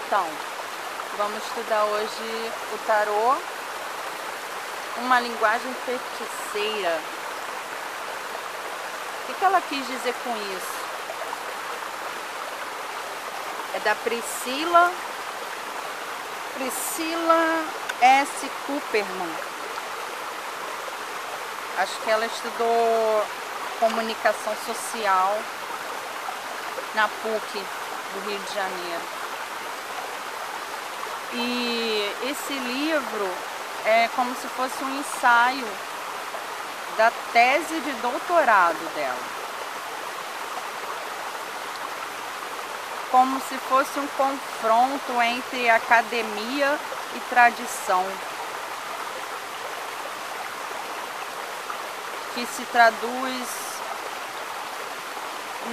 Então, vamos estudar hoje o tarô, uma linguagem feiticeira. O que ela quis dizer com isso? É da Priscila S. Cooperman. Acho que ela estudou comunicação social na PUC do Rio de Janeiro. E esse livro é como se fosse um ensaio da tese de doutorado dela. Como se fosse um confronto entre academia e tradição, que se traduz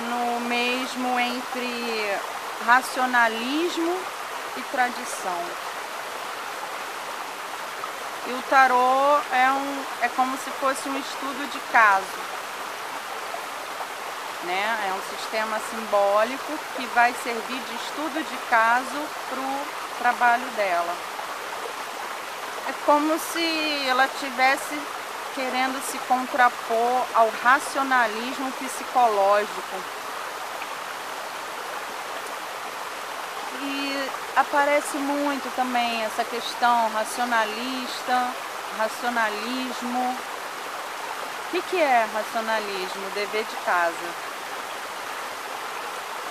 no mesmo entre racionalismo e tradição. E o tarô é como se fosse um estudo de caso, né? É um sistema simbólico que vai servir de estudo de caso para o trabalho dela. É como se ela tivesse querendo se contrapor ao racionalismo psicológico. E aparece muito também essa questão racionalista, racionalismo. O que é racionalismo? Dever de casa,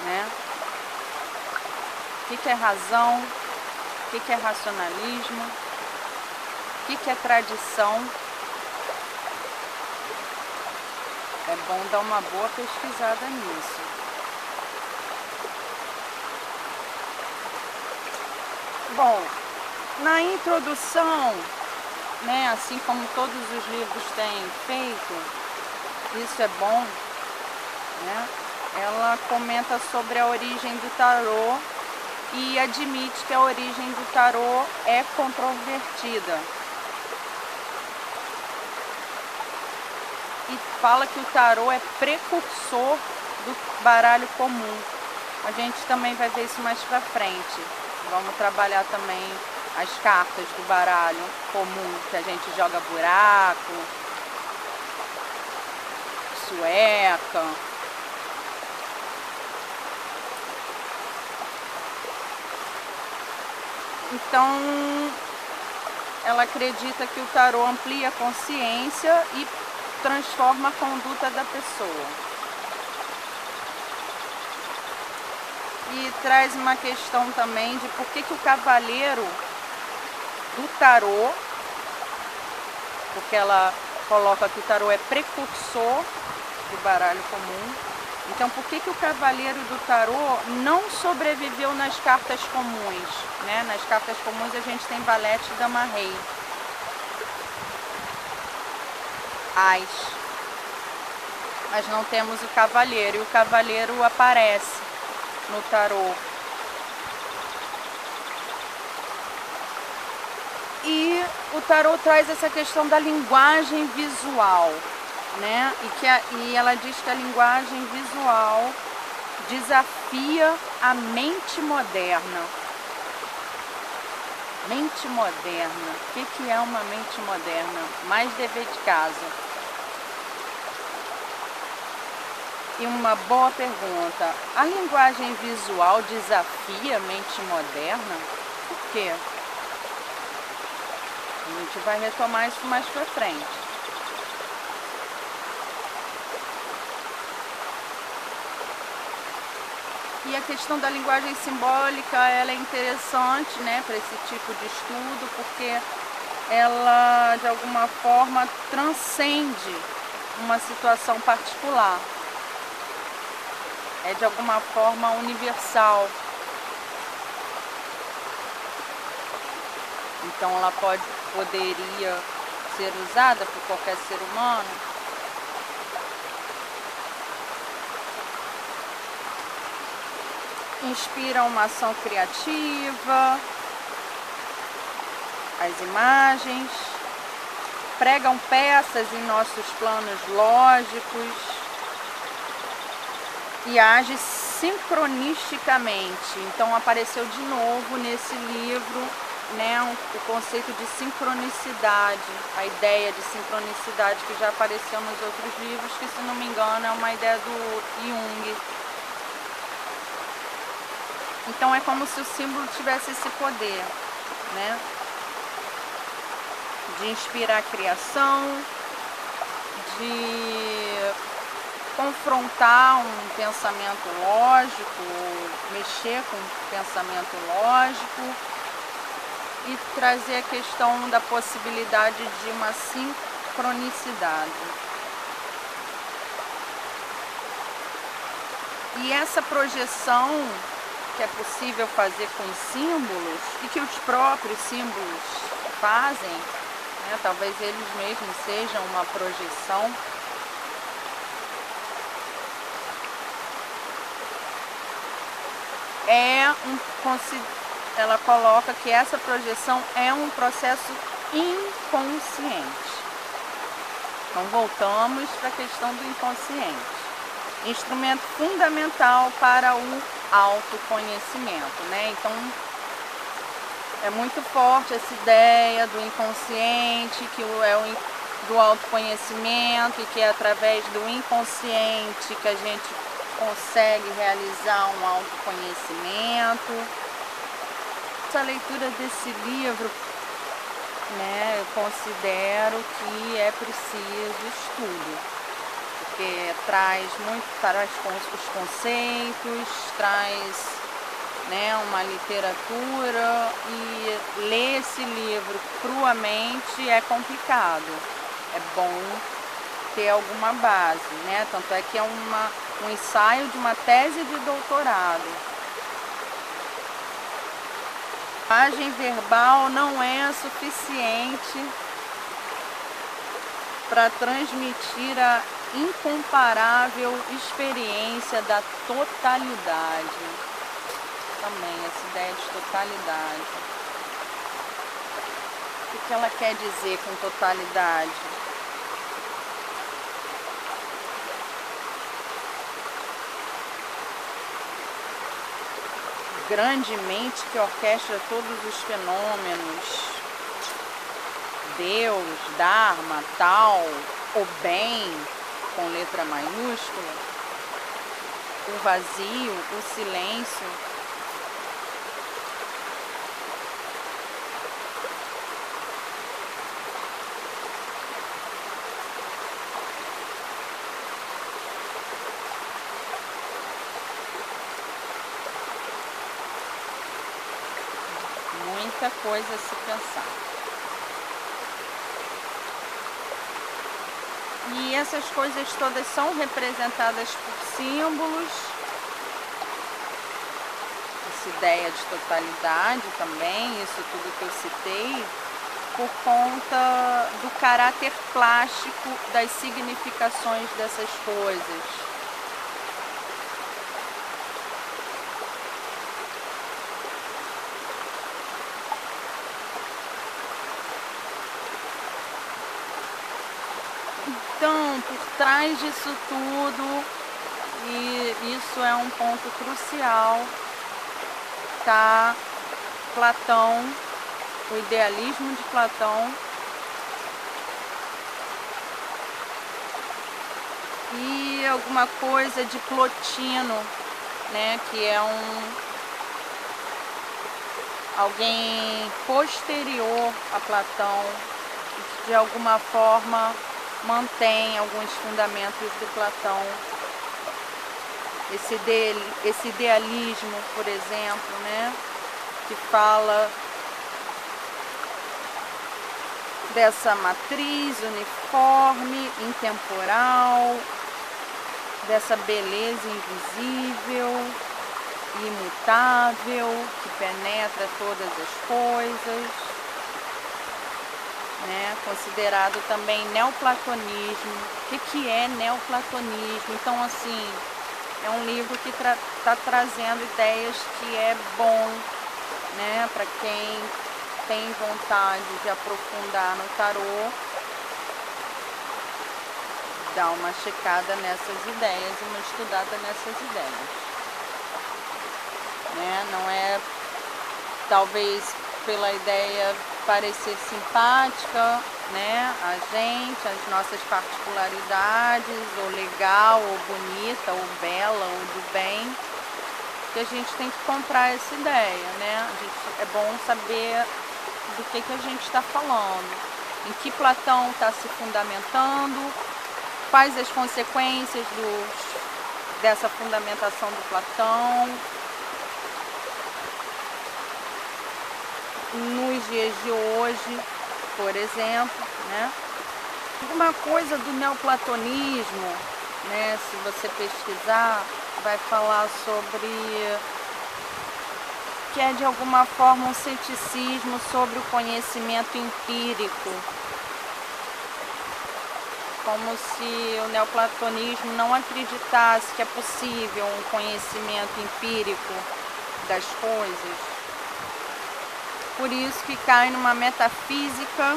né? O que é razão? O que é racionalismo? O que é tradição? É bom dar uma boa pesquisada nisso. Bom, na introdução, né, assim como todos os livros têm feito, isso é bom, né? Ela comenta sobre a origem do tarô e admite que a origem do tarô é controvertida. E fala que o tarô é precursor do baralho comum. A gente também vai ver isso mais pra frente. Vamos trabalhar também as cartas do baralho comum, que a gente joga buraco, sueca. Então, ela acredita que o tarô amplia a consciência e transforma a conduta da pessoa. E traz uma questão também de por que o cavaleiro do tarô, porque ela coloca que o tarô é precursor do baralho comum, então por que o cavaleiro do tarô não sobreviveu nas cartas comuns, né? Nas cartas comuns a gente tem valete e dama rei. As. Mas não temos o cavaleiro, e o cavaleiro aparece no tarô. E o tarô traz essa questão da linguagem visual, né? E ela diz que a linguagem visual desafia a mente moderna. Mente moderna. O que é uma mente moderna? Mais dever de casa. E uma boa pergunta, a linguagem visual desafia a mente moderna? Por quê? A gente vai retomar isso mais pra frente. E a questão da linguagem simbólica, ela é interessante, né, para esse tipo de estudo, porque ela, de alguma forma, transcende uma situação particular. É de alguma forma universal. Então ela poderia ser usada por qualquer ser humano. Inspira uma ação criativa, as imagens, pregam peças em nossos planos lógicos e age sincronisticamente. Então apareceu de novo nesse livro, né, o conceito de sincronicidade, a ideia de sincronicidade que já apareceu nos outros livros, que, se não me engano, é uma ideia do Jung. Então é como se o símbolo tivesse esse poder, né, de inspirar a criação, de confrontar um pensamento lógico, mexer com um pensamento lógico e trazer a questão da possibilidade de uma sincronicidade. E essa projeção que é possível fazer com símbolos e que os próprios símbolos fazem, né, talvez eles mesmos sejam uma projeção, ela coloca que essa projeção é um processo inconsciente. Então voltamos para a questão do inconsciente. Instrumento fundamental para o autoconhecimento, né? Então é muito forte essa ideia do inconsciente, que é do autoconhecimento, e que é através do inconsciente que a gente consegue realizar um autoconhecimento. Essa leitura desse livro, né, eu considero que é preciso estudo, porque traz os conceitos, traz, né, uma literatura, e ler esse livro cruamente é complicado. É bom ter alguma base, né? Tanto é que é um ensaio de uma tese de doutorado. A linguagem verbal não é suficiente para transmitir a incomparável experiência da totalidade. Também essa ideia de totalidade. O que ela quer dizer com totalidade? Grande mente que orquestra todos os fenômenos, Deus, Dharma, Tal, o bem, com letra maiúscula, o vazio, o silêncio. Muita coisa a se pensar. E essas coisas todas são representadas por símbolos. Essa ideia de totalidade também, isso tudo que eu citei, por conta do caráter plástico das significações dessas coisas. Então, por trás disso tudo, e isso é um ponto crucial, está Platão, o idealismo de Platão, e alguma coisa de Plotino, né, que é alguém posterior a Platão, que de alguma forma mantém alguns fundamentos de Platão. Esse idealismo, por exemplo, né, que fala dessa matriz uniforme, intemporal, dessa beleza invisível, imutável, que penetra todas as coisas, né? Considerado também neoplatonismo. O que é neoplatonismo? Então, assim, é um livro que está trazendo ideias que é bom, né, para quem tem vontade de aprofundar no tarô, dar uma checada nessas ideias, uma estudada nessas ideias. né? Não é talvez pela ideia parecer simpática, né, a gente, as nossas particularidades, ou legal, ou bonita, ou bela, ou do bem, que a gente tem que comprar essa ideia, né? É bom saber do que a gente está falando, em que Platão está se fundamentando, quais as consequências dessa fundamentação do Platão nos dias de hoje, por exemplo, né? Uma coisa do neoplatonismo, né, se você pesquisar, vai falar sobre que é de alguma forma um ceticismo sobre o conhecimento empírico, como se o neoplatonismo não acreditasse que é possível um conhecimento empírico das coisas. Por isso que cai numa metafísica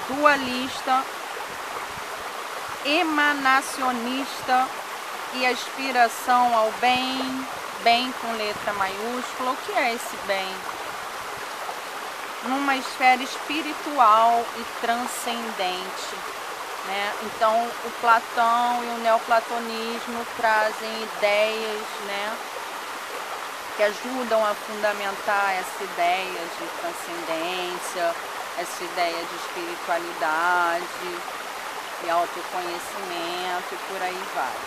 dualista, emanacionista e aspiração ao bem, bem com letra maiúscula. O que é esse bem? Numa esfera espiritual e transcendente, né? Então o Platão e o neoplatonismo trazem ideias, né, que ajudam a fundamentar essa ideia de transcendência, essa ideia de espiritualidade e autoconhecimento e por aí vai.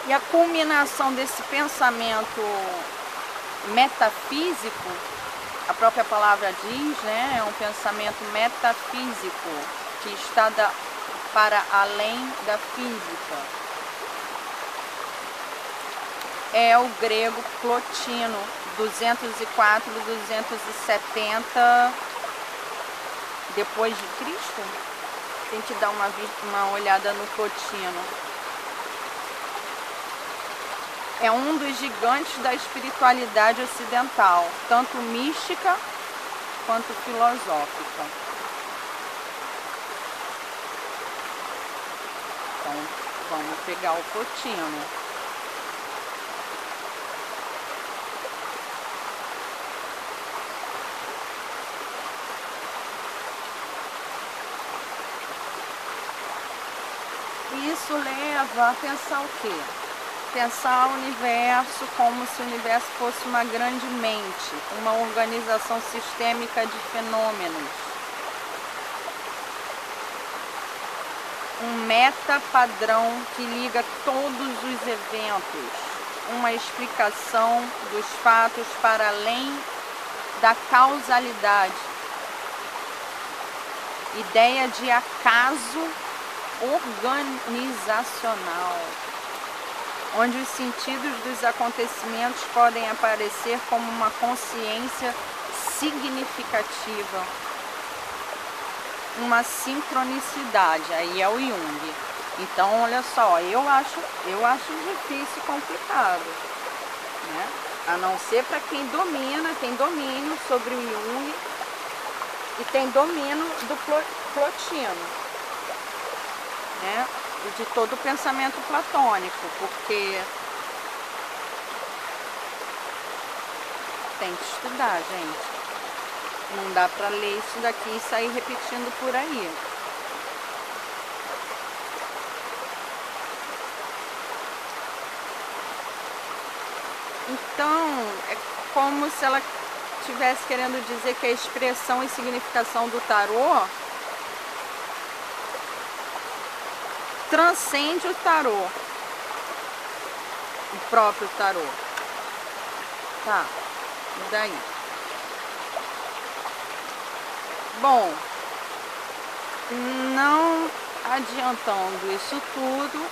E a culminação desse pensamento metafísico, a própria palavra diz, né, é um pensamento metafísico que está para além da física. É o grego Plotino, 204, 270 depois de Cristo. Tem que dar uma olhada no Plotino. É um dos gigantes da espiritualidade ocidental, tanto mística quanto filosófica. Então, vamos pegar o Plotino. Isso leva a pensar o quê? Pensar o universo como se o universo fosse uma grande mente, uma organização sistêmica de fenômenos. Um meta-padrão que liga todos os eventos, uma explicação dos fatos para além da causalidade. Ideia de acaso organizacional, onde os sentidos dos acontecimentos podem aparecer como uma consciência significativa, uma sincronicidade. Aí é o Jung. Então, olha só, eu acho difícil e complicado, né? A não ser para quem tem domínio sobre o Jung e tem domínio do Plotino, né? E de todo o pensamento platônico, porque tem que estudar, gente. Não dá para ler isso daqui e sair repetindo por aí. Então, é como se ela estivesse querendo dizer que a expressão e significação do tarô transcende o tarô, o próprio tarô. Tá, e daí? Bom, não adiantando isso tudo,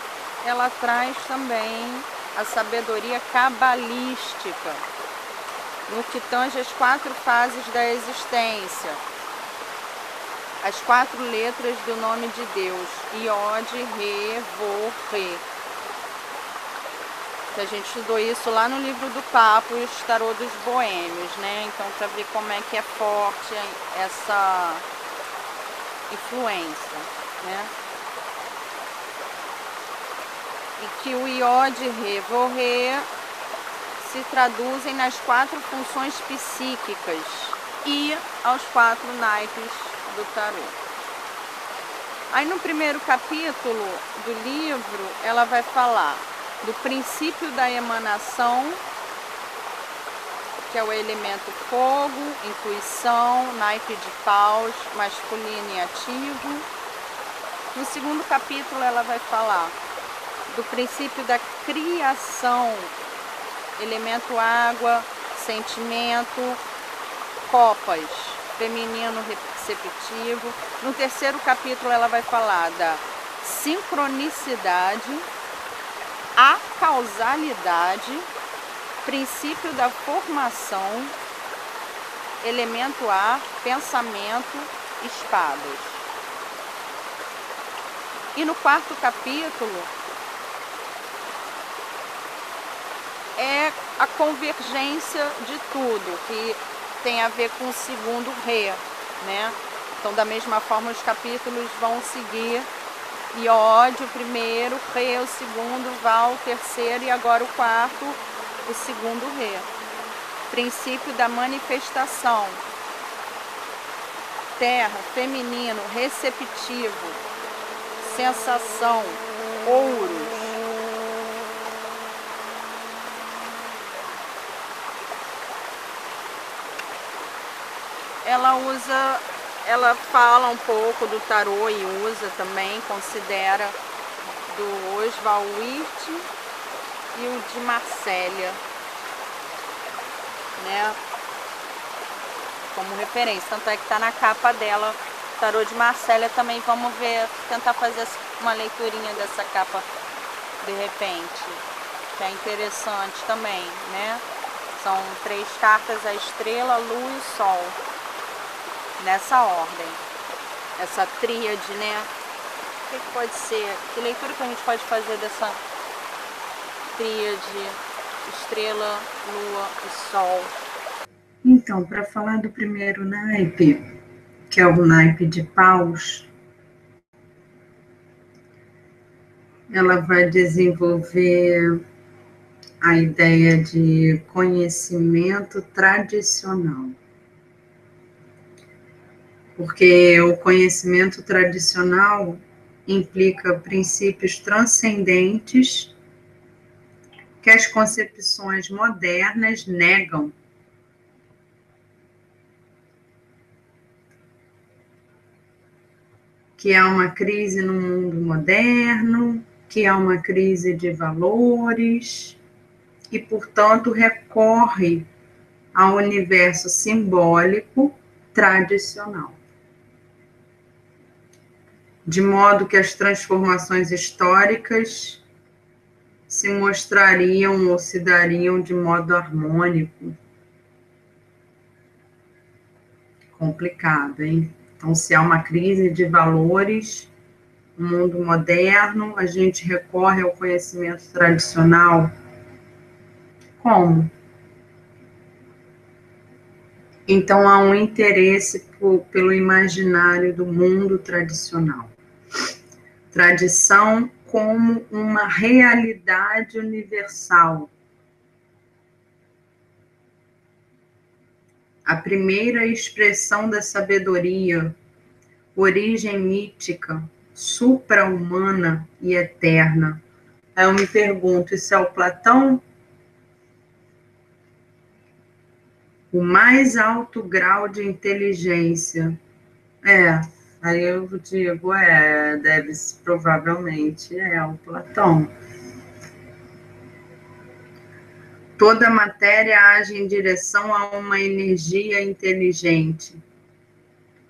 ela traz também a sabedoria cabalística, no que tange as 4 fases da existência, as 4 letras do nome de Deus, Iod, Re, Vo, Re. Que a gente estudou isso lá no livro do Papo e o Tarô dos Boêmios, né? Então, para ver como é que é forte essa influência, né? e que o iod, re, vo, re se traduzem nas 4 funções psíquicas e aos 4 naipes do tarô. Aí no primeiro capítulo do livro, ela vai falar do princípio da emanação, que é o elemento fogo, intuição, naipe de paus, masculino e ativo. No segundo capítulo ela vai falar do princípio da criação, elemento água, sentimento, copas, feminino receptivo. No terceiro capítulo ela vai falar da sincronicidade, a causalidade, princípio da formação, elemento ar, pensamento, espadas. E no quarto capítulo é a convergência de tudo, que tem a ver com o segundo re, né? Então, da mesma forma, os capítulos vão seguir. Iod, o primeiro, re, o segundo, val, o terceiro e agora o quarto, o segundo re. Princípio da manifestação. Terra, feminino, receptivo, sensação, ouros. Ela fala um pouco do tarô e usa também, considera do Oswald Wirth e o de Marsella, né, como referência, tanto é que está na capa dela, o tarô de Marsella também. Vamos ver, tentar fazer uma leiturinha dessa capa de repente, que é interessante também, né? São 3 cartas, a estrela, a lua e o sol, nessa ordem, essa tríade, né? O que pode ser? Que leitura que a gente pode fazer dessa tríade, estrela, lua e sol? Então, para falar do primeiro naipe, que é o naipe de paus, ela vai desenvolver a ideia de conhecimento tradicional. Porque o conhecimento tradicional implica princípios transcendentes que as concepções modernas negam. Que há uma crise no mundo moderno, que há uma crise de valores e, portanto, recorre ao universo simbólico tradicional. De modo que as transformações históricas se mostrariam ou se dariam de modo harmônico. Complicado, hein? Então, se há uma crise de valores no mundo moderno, a gente recorre ao conhecimento tradicional. Como? Então, há um interesse pelo imaginário do mundo tradicional. Tradição como uma realidade universal. A primeira expressão da sabedoria, origem mítica, supra-humana e eterna. Aí eu me pergunto, isso é o Platão? O mais alto grau de inteligência. Aí eu digo, provavelmente é o Platão. Toda matéria age em direção a uma energia inteligente,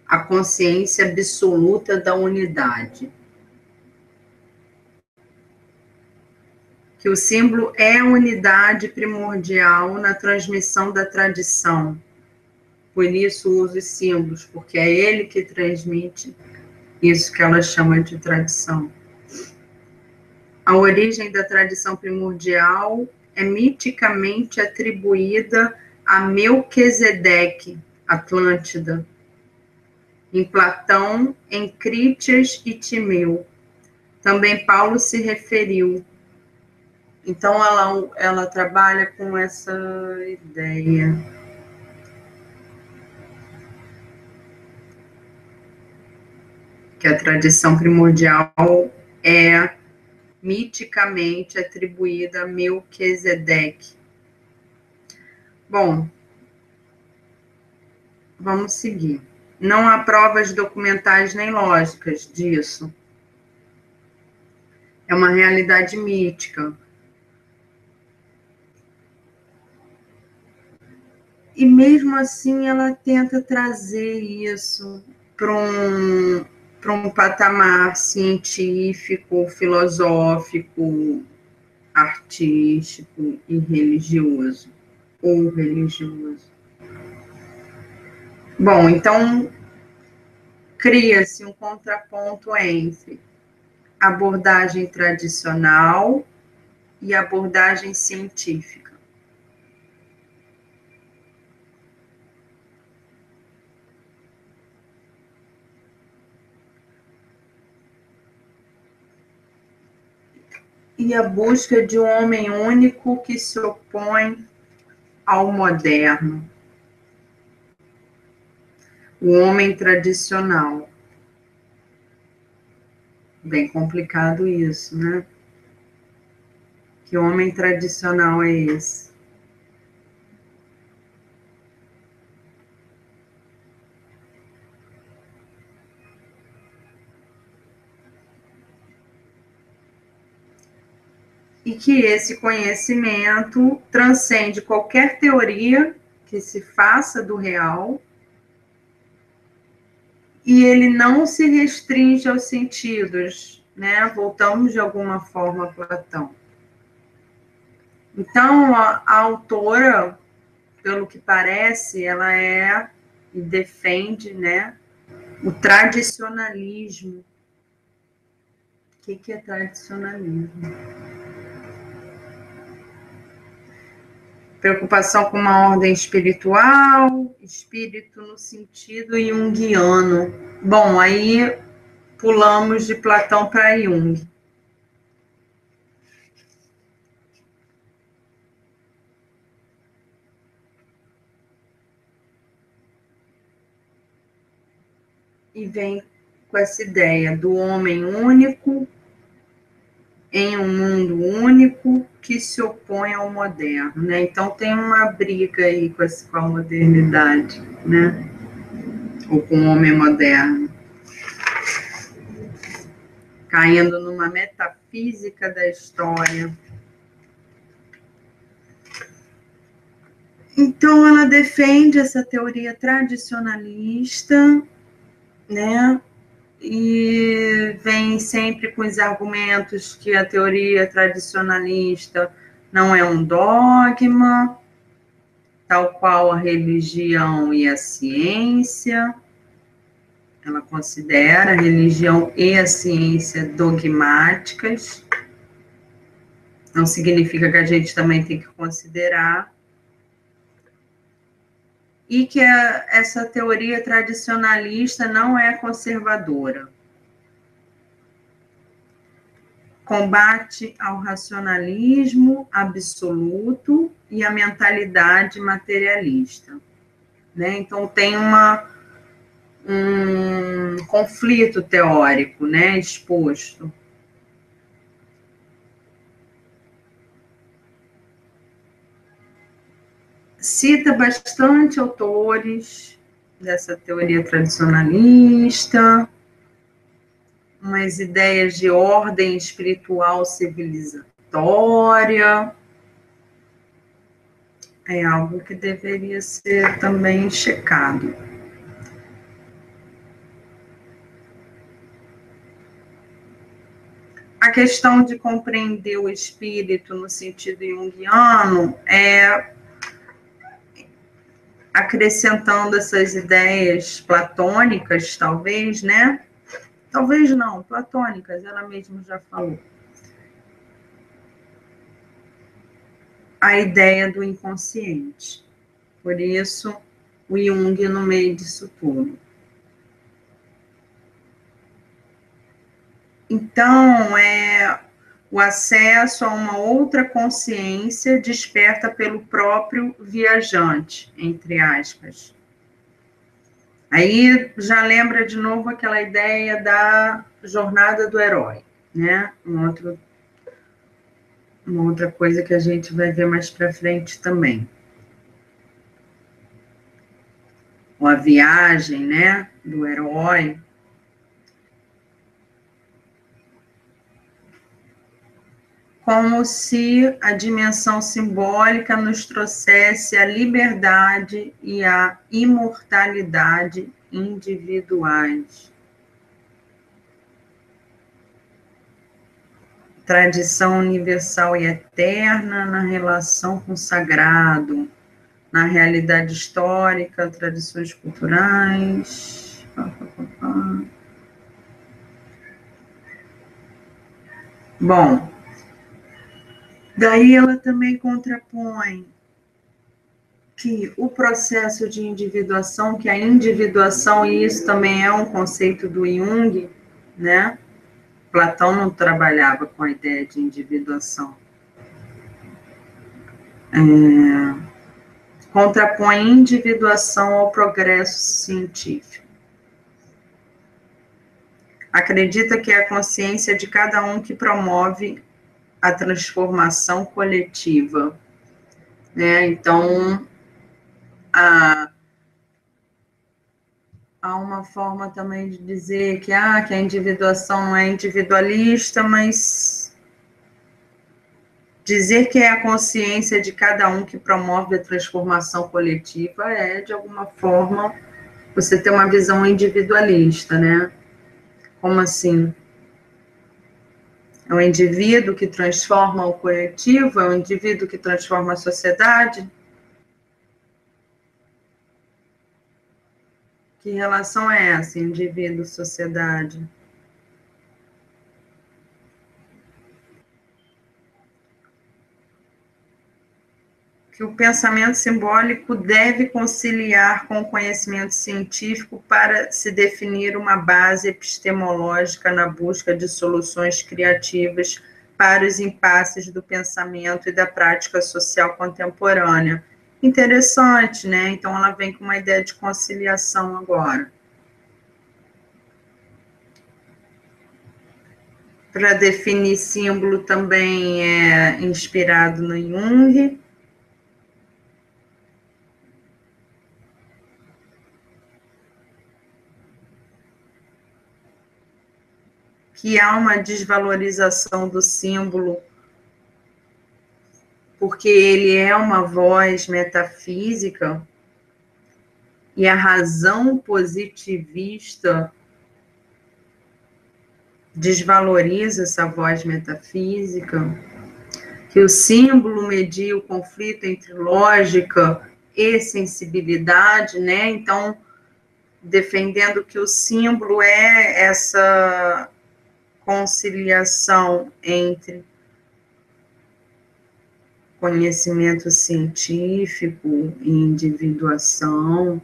a consciência absoluta da unidade. Que o símbolo é a unidade primordial na transmissão da tradição. Por isso uso os símbolos, porque é ele que transmite isso que ela chama de tradição. A origem da tradição primordial é miticamente atribuída a Melquisedeque, Atlântida, em Platão, em Crítias e Timeu. Também Paulo se referiu Então, ela trabalha com essa ideia. Que a tradição primordial é miticamente atribuída a Melquisedeque. Bom, vamos seguir. Não há provas documentais nem lógicas disso. É uma realidade mítica. E mesmo assim ela tenta trazer isso para um patamar científico, filosófico, artístico e religioso. Ou religioso. Bom, então cria-se um contraponto entre abordagem tradicional e abordagem científica. E a busca de um homem único que se opõe ao moderno. O homem tradicional. Bem complicado isso, né? Que homem tradicional é esse? E que esse conhecimento transcende qualquer teoria que se faça do real, e ele não se restringe aos sentidos, né? Voltamos de alguma forma a Platão. Então, a autora, pelo que parece, ela é e defende, né, o tradicionalismo. O que é tradicionalismo? Preocupação com uma ordem espiritual, espírito no sentido junguiano. Bom, aí pulamos de Platão para Jung. E vem com essa ideia do homem único em um mundo único que se opõe ao moderno, né? Então tem uma briga aí com a modernidade, né? Ou com o homem moderno. Caindo numa metafísica da história. Então ela defende essa teoria tradicionalista, né? E vem sempre com os argumentos que a teoria tradicionalista não é um dogma, tal qual a religião e a ciência. Ela considera a religião e a ciência dogmáticas. Não significa que a gente também tem que considerar. E que essa teoria tradicionalista não é conservadora. Combate ao racionalismo absoluto e à mentalidade materialista. Né? Então, tem um conflito teórico, né, exposto. Cita bastante autores dessa teoria tradicionalista, umas ideias de ordem espiritual civilizatória. É algo que deveria ser também checado. A questão de compreender o espírito no sentido junguiano é acrescentando essas ideias platônicas, talvez, né? Talvez não, platônicas, ela mesma já falou. A ideia do inconsciente. Por isso, o Jung no meio disso tudo. Então, o acesso a uma outra consciência desperta pelo próprio viajante, entre aspas. Aí já lembra de novo aquela ideia da jornada do herói, né? Uma outra coisa que a gente vai ver mais para frente também. A viagem, né, do herói. Como se a dimensão simbólica nos trouxesse a liberdade e a imortalidade individuais. Tradição universal e eterna na relação com o sagrado, na realidade histórica, tradições culturais. Bom, daí ela também contrapõe que o processo de individuação, que a individuação, e isso também é um conceito do Jung, né? Platão não trabalhava com a ideia de individuação. Contrapõe individuação ao progresso científico. Acredita que é a consciência de cada um que promove a transformação coletiva, né? Então, há uma forma também de dizer que a individuação não é individualista, mas dizer que é a consciência de cada um que promove a transformação coletiva é, de alguma forma, você ter uma visão individualista, né? Como assim? É o indivíduo que transforma o coletivo? É o indivíduo que transforma a sociedade? Que relação é essa, indivíduo-sociedade? Que o pensamento simbólico deve conciliar com o conhecimento científico para se definir uma base epistemológica na busca de soluções criativas para os impasses do pensamento e da prática social contemporânea. Interessante, né? Então, ela vem com uma ideia de conciliação agora. Para definir símbolo também é inspirado no Jung. Que há uma desvalorização do símbolo, porque ele é uma voz metafísica, e a razão positivista desvaloriza essa voz metafísica, que o símbolo media o conflito entre lógica e sensibilidade, né? Então, defendendo que o símbolo é essa conciliação entre conhecimento científico e individuação,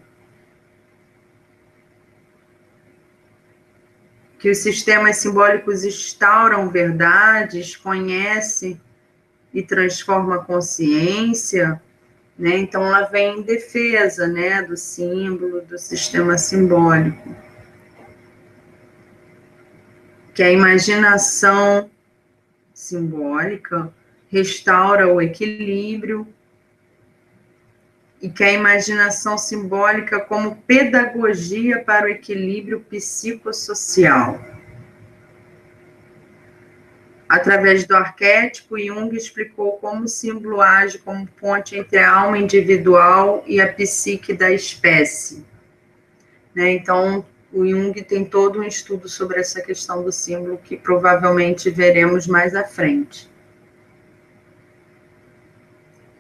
que os sistemas simbólicos instauram verdades, conhece e transforma a consciência, né? Então, ela vem em defesa, né, do símbolo, do sistema simbólico. Que a imaginação simbólica restaura o equilíbrio e que a imaginação simbólica como pedagogia para o equilíbrio psicossocial. Através do arquétipo, Jung explicou como o símbolo age como ponte entre a alma individual e a psique da espécie. Né? Então, o Jung tem todo um estudo sobre essa questão do símbolo que provavelmente veremos mais à frente,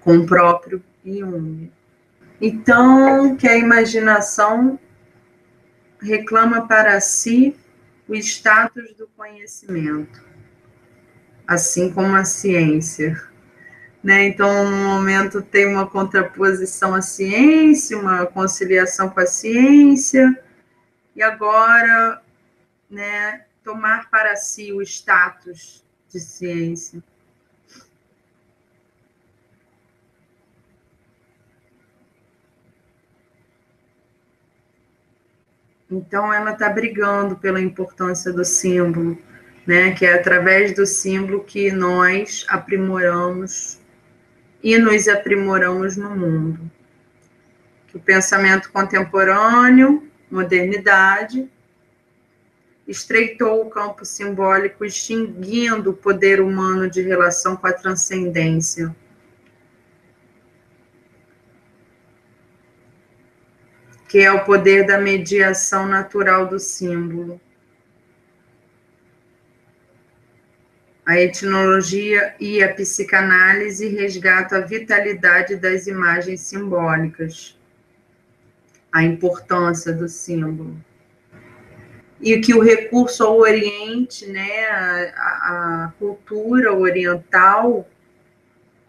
com o próprio Jung. Então, que a imaginação reclama para si o status do conhecimento, assim como a ciência. Né? Então, no momento tem uma contraposição à ciência, uma conciliação com a ciência, e agora, né, tomar para si o status de ciência. Então, ela está brigando pela importância do símbolo, né? Que é através do símbolo que nós aprimoramos e nos aprimoramos no mundo. Que o pensamento contemporâneo, modernidade, estreitou o campo simbólico, extinguindo o poder humano de relação com a transcendência. Que é o poder da mediação natural do símbolo. A etnologia e a psicanálise resgatam a vitalidade das imagens simbólicas, a importância do símbolo. E que o recurso ao Oriente, né, a cultura oriental,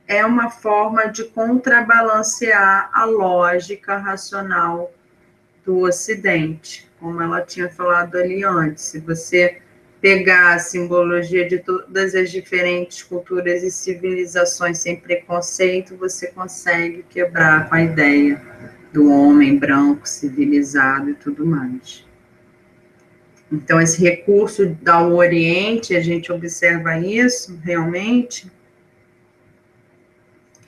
é uma forma de contrabalancear a lógica racional do Ocidente, como ela tinha falado ali antes. Se você pegar a simbologia de todas as diferentes culturas e civilizações sem preconceito, você consegue quebrar com a ideia do homem branco, civilizado e tudo mais. Então, esse recurso ao Oriente, a gente observa isso realmente,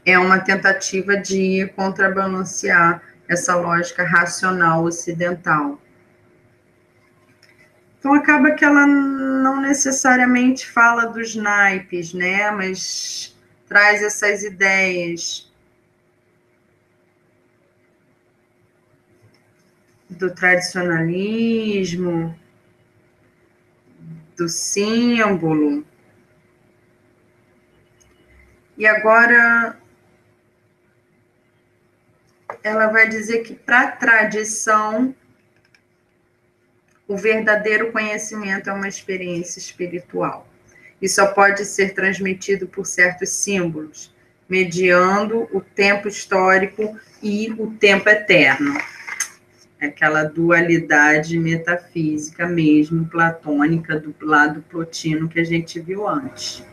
é uma tentativa de contrabalancear essa lógica racional ocidental. Então, acaba que ela não necessariamente fala dos naipes, né? Mas traz essas ideias do tradicionalismo, do símbolo. E agora ela vai dizer que para a tradição, o verdadeiro conhecimento é uma experiência espiritual. E só pode ser transmitido por certos símbolos, mediando o tempo histórico e o tempo eterno. Aquela dualidade metafísica mesmo, platônica, do lado plotino que a gente viu antes.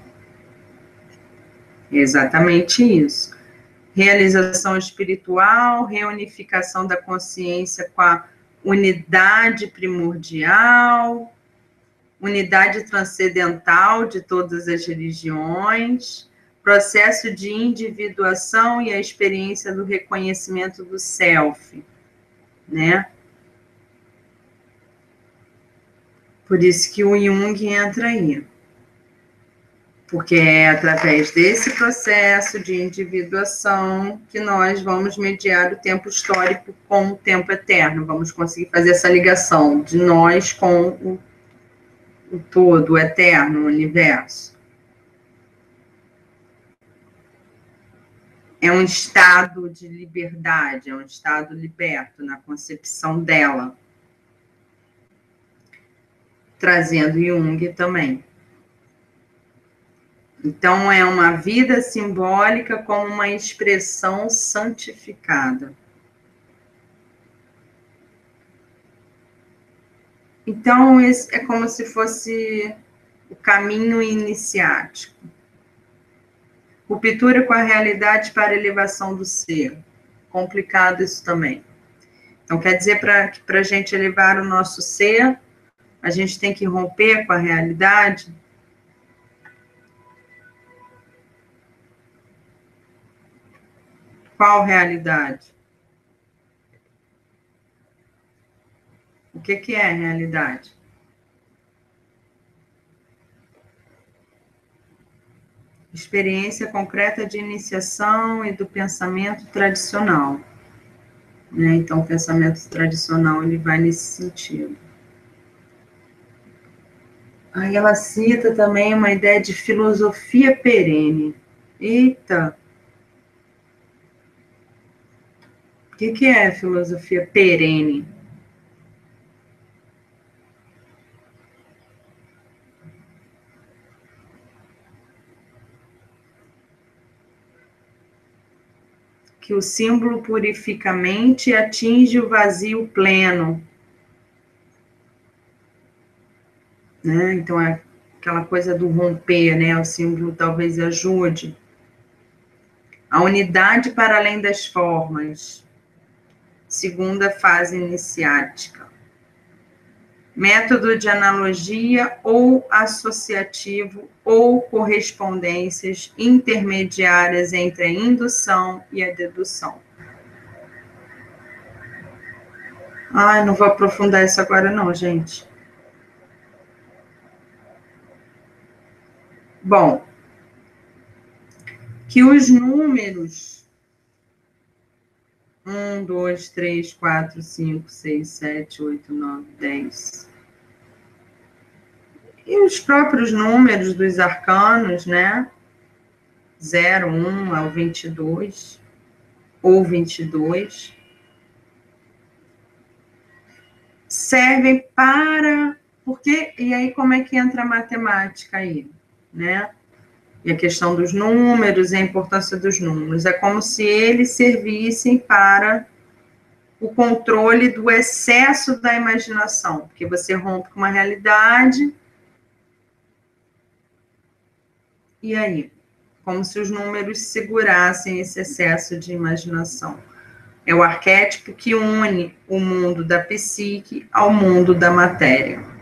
É exatamente isso. Realização espiritual, reunificação da consciência com a unidade primordial, unidade transcendental de todas as religiões, processo de individuação e a experiência do reconhecimento do self, né? Por isso que o Jung entra aí. Porque é através desse processo de individuação que nós vamos mediar o tempo histórico com o tempo eterno. Vamos conseguir fazer essa ligação de nós com o todo, o eterno, o universo. É um estado de liberdade, é um estado liberto na concepção dela. Trazendo Jung também. Então, é uma vida simbólica como uma expressão santificada. Então, esse é como se fosse o caminho iniciático. Ruptura com a realidade para a elevação do ser. Complicado isso também. Então, quer dizer que para a gente elevar o nosso ser, a gente tem que romper com a realidade. Qual realidade? O que é realidade? Experiência concreta de iniciação e do pensamento tradicional. Né? Então, o pensamento tradicional ele vai nesse sentido. Aí ela cita também uma ideia de filosofia perene. Eita! O que é filosofia perene? Que o símbolo purifica a mente e atinge o vazio pleno. Né? Então, aquela coisa do romper, né? O símbolo talvez ajude. A unidade para além das formas. Segunda fase iniciática. Método de analogia ou associativo ou correspondências intermediárias entre a indução e a dedução. Ai, não vou aprofundar isso agora não, gente. Bom, que os números 1, 2, 3, 4, 5, 6, 7, 8, 9, 10. E os próprios números dos arcanos, né? 0, 1 ao 22, ou 22, servem para... Porque, e aí como é que entra a matemática aí, né? E a questão dos números, a importância dos números. É como se eles servissem para o controle do excesso da imaginação, porque você rompe com uma realidade, e aí? Como se os números segurassem esse excesso de imaginação. É o arquétipo que une o mundo da psique ao mundo da matéria.